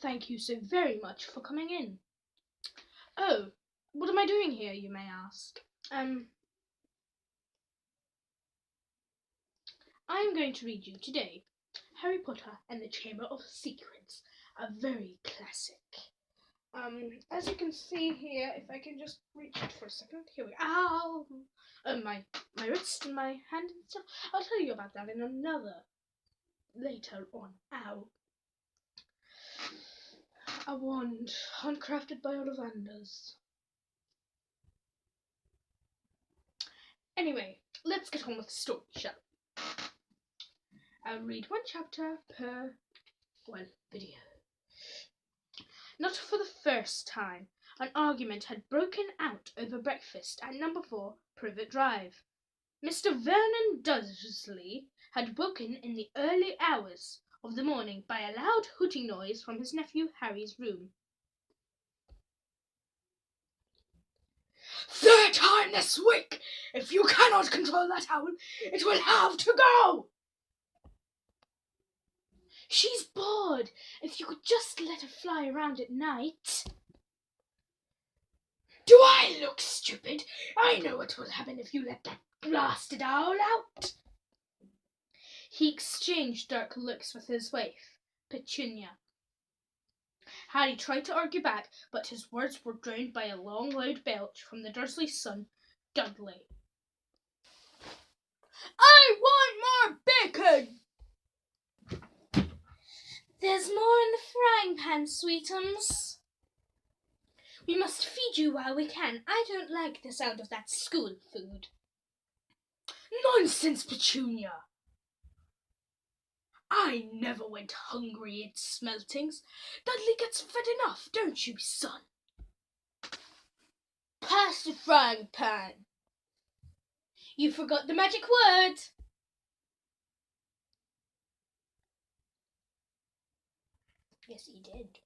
thank you so very much for coming in. Oh, what am I doing here, you may ask? I am going to read you today Harry Potter and the Chamber of Secrets, a very classic. As you can see here, if I can just reach it for a second, here we go. Ow! My wrist and my hand and stuff. I'll tell you about that in another later on. Ow! A wand, handcrafted by Ollivanders. Anyway, let's get on with the story, shall we? I'll read one chapter per video. Not for the first time, an argument had broken out over breakfast at number 4 Privet Drive. Mr. Vernon Dursley had woken in the early hours of the morning by a loud hooting noise from his nephew Harry's room. "Third time this week! If you cannot control that owl, it will have to go!" "She's bored. If you could just let her fly around at night." "Do I look stupid? I know what will happen if you let that blasted owl out." He exchanged dark looks with his wife, Petunia. Harry tried to argue back, but his words were drowned by a long, loud belch from the Dursley's son, Dudley. "I want more bacon!" "There's more in the frying pan, sweetums. We must feed you while we can. I don't like the sound of that school food." "Nonsense, Petunia. I never went hungry at Smeltings. Dudley gets fed enough, don't you, son?" "Pass the frying pan. You forgot the magic word." Yes, he did.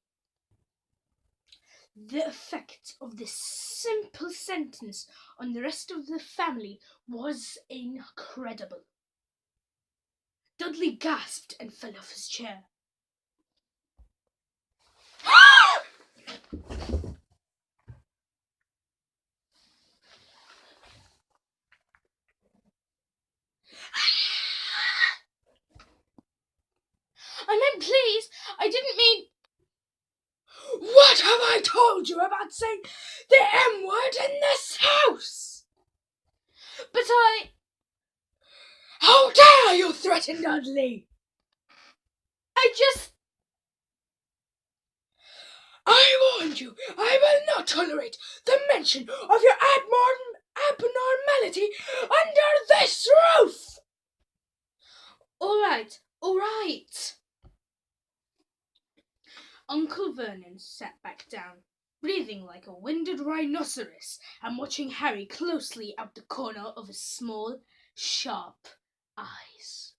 The effect of this simple sentence on the rest of the family was incredible. Dudley gasped and fell off his chair. "I meant please. I didn't mean..." "What have I told you about saying the M word in this house?" "But How dare you threaten Dudley?" I warned you, I will not tolerate the mention of your abnormality under this roof." All right. Uncle Vernon sat back down, breathing like a winded rhinoceros and watching Harry closely out the corner of his small, sharp eyes.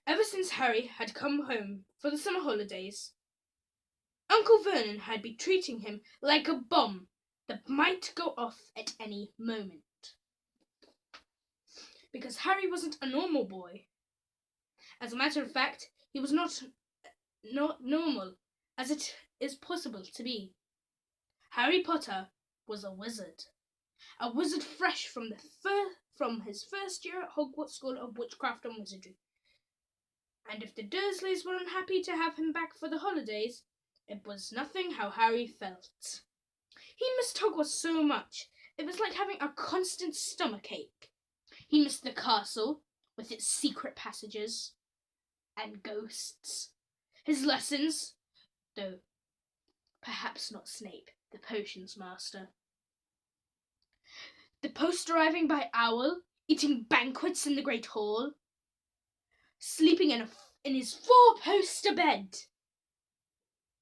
Ever since Harry had come home for the summer holidays, Uncle Vernon had been treating him like a bomb that might go off at any moment. Because Harry wasn't a normal boy. As a matter of fact, he was not normal as it is possible to be. Harry Potter was a wizard fresh from his first year at Hogwarts School of Witchcraft and Wizardry. And if the Dursleys were unhappy to have him back for the holidays, it was nothing how Harry felt. He missed Hogwarts so much, it was like having a constant stomachache. He missed the castle, with its secret passages and ghosts. His lessons, though perhaps not Snape, the potions master. The post-arriving by Owl, eating banquets in the Great Hall. Sleeping in his 4-poster bed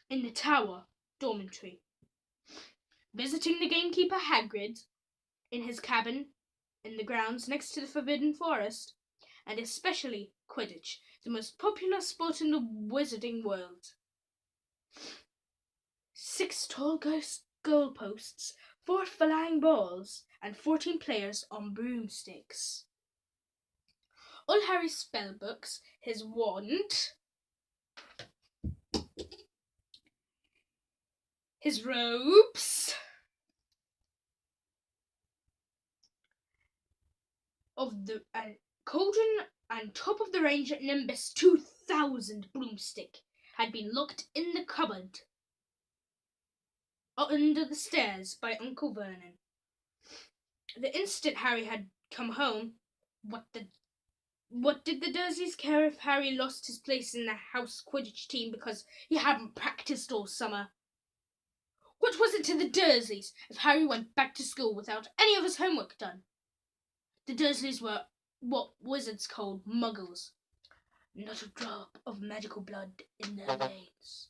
in the Tower dormitory. Visiting the gamekeeper Hagrid in his cabin in the grounds next to the Forbidden Forest, and especially Quidditch, the most popular sport in the wizarding world. 6 tall goalposts, 4 flying balls, and 14 players on broomsticks. All Harry's spell books, his wand, his robes of the cauldron and top of the range at Nimbus 2000 broomstick had been locked in the cupboard under the stairs by Uncle Vernon. The instant Harry had come home, what did the Dursleys care if Harry lost his place in the house Quidditch team because he hadn't practiced all summer? What was it to the Dursleys if Harry went back to school without any of his homework done? The Dursleys were what wizards called muggles. Not a drop of magical blood in their veins.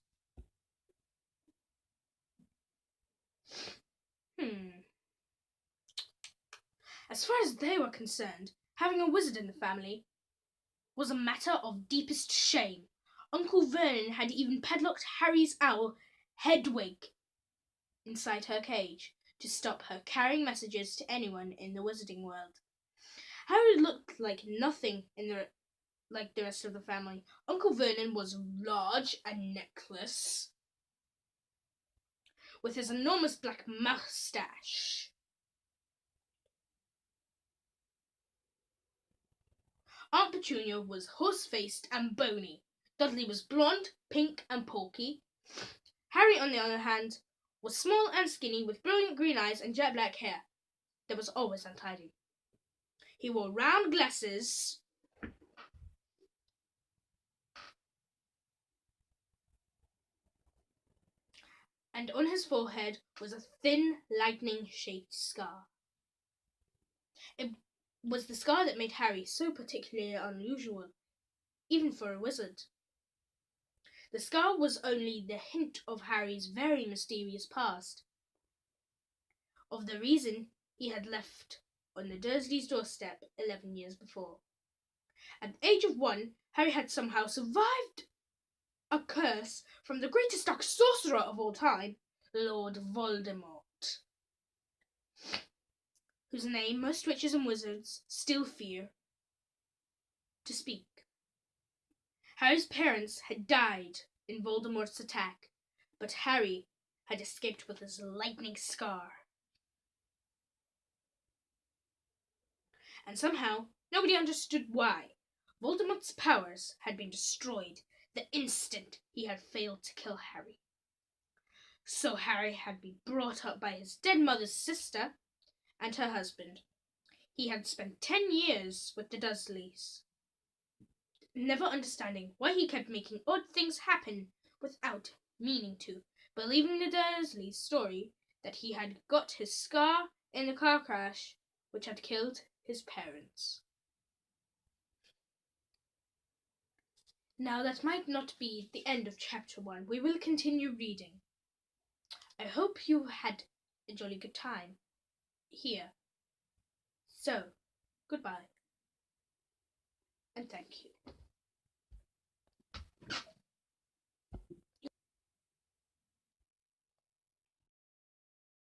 As far as they were concerned, having a wizard in the family was a matter of deepest shame. Uncle Vernon had even padlocked Harry's owl, Hedwig, inside her cage to stop her carrying messages to anyone in the wizarding world. Harry looked like nothing like the rest of the family. Uncle Vernon was large and necklace, with his enormous black moustache. Aunt Petunia was horse-faced and bony. Dudley was blonde, pink, and porky. Harry, on the other hand, was small and skinny with brilliant green eyes and jet black hair that was always untidy. He wore round glasses and on his forehead was a thin, lightning-shaped scar. It was the scar that made Harry so particularly unusual, even for a wizard. The scar was only the hint of Harry's very mysterious past, of the reason he had left on the Dursleys' doorstep 11 years before. At the age of 1, Harry had somehow survived a curse from the greatest dark sorcerer of all time, Lord Voldemort, whose name most witches and wizards still fear to speak. Harry's parents had died in Voldemort's attack, but Harry had escaped with his lightning scar. And somehow, nobody understood why. Voldemort's powers had been destroyed the instant he had failed to kill Harry. So Harry had been brought up by his dead mother's sister and her husband. He had spent 10 years with the Dursleys, never understanding why he kept making odd things happen without meaning to, believing the Dursleys' story that he had got his scar in the car crash which had killed his parents. Now that might not be the end of chapter 1. We will continue reading. I hope you had a jolly good time here. So, goodbye and thank you.